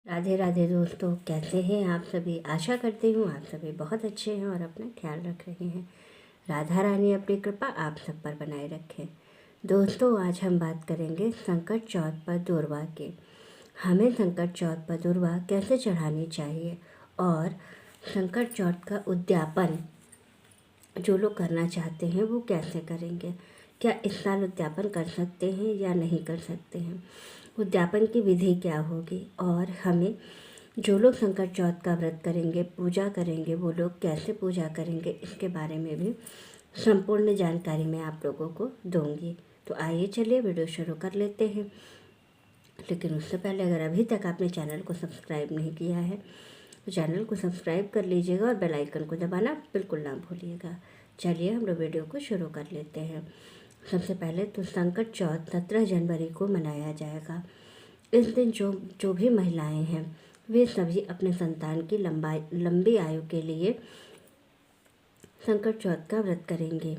राधे राधे दोस्तों, कैसे हैं आप सभी। आशा करती हूँ आप सभी बहुत अच्छे हैं और अपना ख्याल रख रहे हैं। राधा रानी अपनी कृपा आप सब पर बनाए रखें। दोस्तों, आज हम बात करेंगे संकट चौथ पर दूर्वा की। हमें संकट चौथ पर दूर्वा कैसे चढ़ानी चाहिए और संकट चौथ का उद्यापन जो लोग करना चाहते हैं वो कैसे करेंगे। क्या इस साल उद्यापन कर सकते हैं या नहीं कर सकते हैं, उद्यापन की विधि क्या होगी और हमें जो लोग संकट चौथ का व्रत करेंगे, पूजा करेंगे, वो लोग कैसे पूजा करेंगे, इसके बारे में भी संपूर्ण जानकारी मैं आप लोगों को दूंगी। तो आइए चलिए वीडियो शुरू कर लेते हैं। लेकिन उससे पहले अगर अभी तक आपने चैनल को सब्सक्राइब नहीं किया है तो चैनल को सब्सक्राइब कर लीजिएगा और बेल आइकन को दबाना बिल्कुल ना भूलिएगा। चलिए हम लोग वीडियो को शुरू कर लेते हैं। सबसे पहले तो संकट चौथ 17 जनवरी को मनाया जाएगा। इस दिन जो जो भी महिलाएं हैं वे सभी अपने संतान की लंबी आयु के लिए संकट चौथ का व्रत करेंगे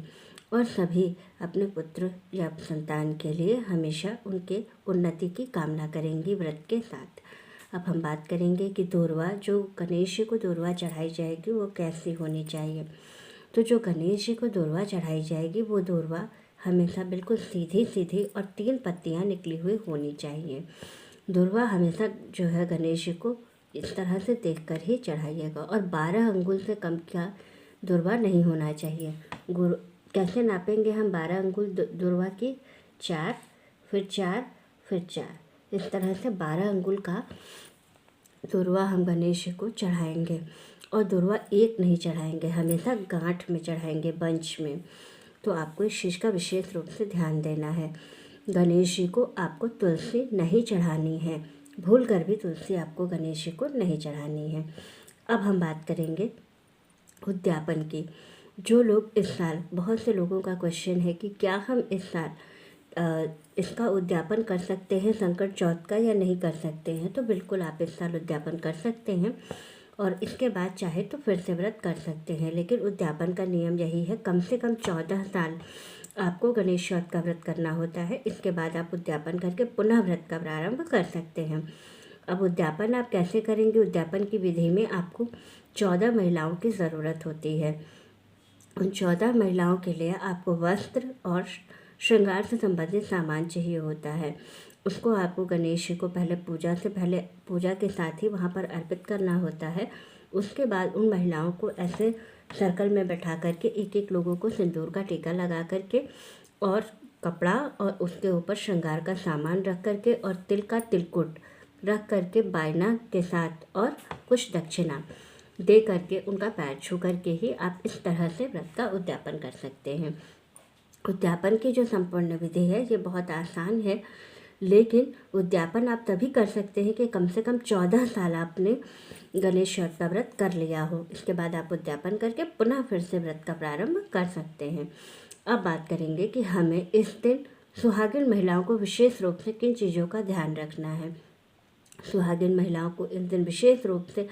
और सभी अपने पुत्र या संतान के लिए हमेशा उनके उन्नति की कामना करेंगी व्रत के साथ। अब हम बात करेंगे कि दूर्वा, जो गणेश जी को दूर्वा चढ़ाई जाएगी वो कैसी होनी चाहिए। तो जो गणेश जी को दूर्वा चढ़ाई जाएगी वो दूर्वा हमेशा बिल्कुल सीधी सीधी और 3 पत्तियां निकली हुई होनी चाहिए। दूर्वा हमेशा जो है गणेश जी को इस तरह से देखकर ही चढ़ाइएगा और 12 अंगुल से कम का दूर्वा नहीं होना चाहिए। गुरु कैसे नापेंगे हम 12 अंगुल दूर्वा की? 4 फिर 4 फिर 4, इस तरह से 12 अंगुल का दूर्वा हम गणेश जी को चढ़ाएंगे। और दूर्वा एक नहीं चढ़ाएंगे, हमेशा गांठ में चढ़ाएंगे, बंच में। तो आपको इस चीज़ का विशेष रूप से ध्यान देना है। गणेश जी को आपको तुलसी नहीं चढ़ानी है, भूल कर भी तुलसी आपको गणेश जी को नहीं चढ़ानी है। अब हम बात करेंगे उद्यापन की। जो लोग इस साल, बहुत से लोगों का क्वेश्चन है कि क्या हम इस साल इसका उद्यापन कर सकते हैं संकट चौथ का या नहीं कर सकते हैं। तो बिल्कुल आप इस साल उद्यापन कर सकते हैं और इसके बाद चाहे तो फिर से व्रत कर सकते हैं। लेकिन उद्यापन का नियम यही है, कम से कम 14 साल आपको गणेश चौथ का व्रत करना होता है। इसके बाद आप उद्यापन करके पुनः व्रत का प्रारंभ कर सकते हैं। अब उद्यापन आप कैसे करेंगे? उद्यापन की विधि में आपको 14 महिलाओं की ज़रूरत होती है। उन 14 महिलाओं के लिए आपको वस्त्र और श्रृंगार से संबंधित सामान चाहिए होता है। उसको आपको गणेश जी को पहले पूजा के साथ ही वहाँ पर अर्पित करना होता है। उसके बाद उन महिलाओं को ऐसे सर्कल में बैठा करके एक एक लोगों को सिंदूर का टीका लगा करके और कपड़ा और उसके ऊपर श्रृंगार का सामान रख करके और तिल का तिलकुट रख करके बायना के साथ और कुछ दक्षिणा दे करके उनका पैर छू करके ही आप इस तरह से व्रत का उद्यापन कर सकते हैं। उद्यापन की जो संपूर्ण विधि है ये बहुत आसान है, लेकिन उद्यापन आप तभी कर सकते हैं कि कम से कम 14 साल आपने गणेश चौथ का व्रत कर लिया हो। इसके बाद आप उद्यापन करके पुनः फिर से व्रत का प्रारंभ कर सकते हैं। अब बात करेंगे कि हमें इस दिन सुहागिन महिलाओं को विशेष रूप से किन चीज़ों का ध्यान रखना है। सुहागिन महिलाओं को इस दिन विशेष रूप से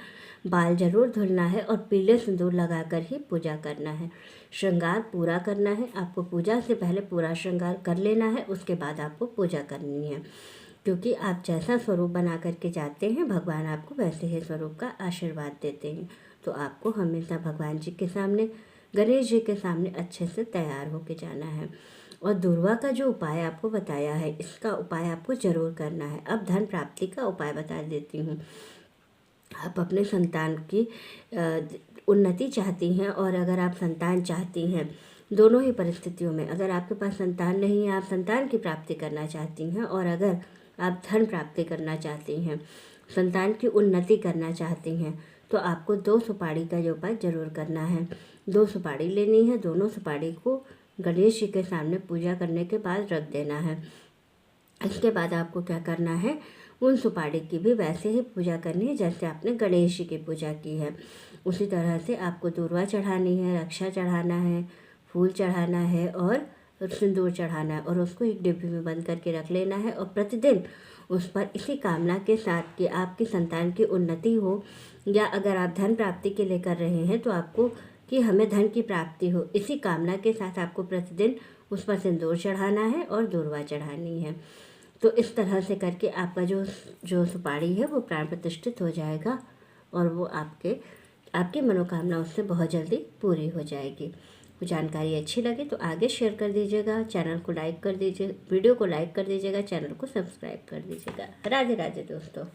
बाल जरूर धुलना है और पीले सिंदूर लगाकर ही पूजा करना है। श्रृंगार पूरा करना है, आपको पूजा से पहले पूरा श्रृंगार कर लेना है, उसके बाद आपको पूजा करनी है। क्योंकि आप जैसा स्वरूप बना करके जाते हैं भगवान आपको वैसे ही स्वरूप का आशीर्वाद देते हैं। तो आपको हमेशा भगवान जी के सामने, गणेश जी के सामने अच्छे से तैयार होके जाना है। और दूर्वा का जो उपाय आपको बताया है, इसका उपाय आपको जरूर करना है। अब धन प्राप्ति का उपाय बता देती हूँ। आप अपने संतान की उन्नति चाहती हैं और अगर आप संतान चाहती हैं, दोनों ही परिस्थितियों में, अगर आपके पास संतान नहीं है, आप संतान की प्राप्ति करना चाहती हैं और अगर आप धन प्राप्ति करना चाहती हैं, संतान की उन्नति करना चाहती हैं, तो आपको 2 सुपारी का जो उपाय जरूर करना है। 2 सुपारी लेनी है, दोनों सुपारी को गणेश जी के सामने पूजा करने के बाद रख देना है। इसके बाद आपको क्या करना है, उन सुपारी की भी वैसे ही पूजा करनी है जैसे आपने गणेश जी की पूजा की है। उसी तरह से आपको दूर्वा चढ़ानी है, रक्षा चढ़ाना है, फूल चढ़ाना है और सिंदूर चढ़ाना है और उसको एक डिब्बी में बंद करके रख लेना है। और प्रतिदिन उस पर इसी कामना के साथ कि आपकी संतान की उन्नति हो, या अगर आप धन प्राप्ति के लिए कर रहे हैं तो आपको कि हमें धन की प्राप्ति हो, इसी कामना के साथ आपको प्रतिदिन उस पर सिंदूर चढ़ाना है और दूर्वा चढ़ानी है। तो इस तरह से करके आपका जो सुपारी है वो प्राण प्रतिष्ठित हो जाएगा और वो आपकी मनोकामना उससे बहुत जल्दी पूरी हो जाएगी। जानकारी अच्छी लगे तो आगे शेयर कर दीजिएगा, चैनल को लाइक कर दीजिए, वीडियो को लाइक कर दीजिएगा, चैनल को सब्सक्राइब कर दीजिएगा। राधे राधे दोस्तों।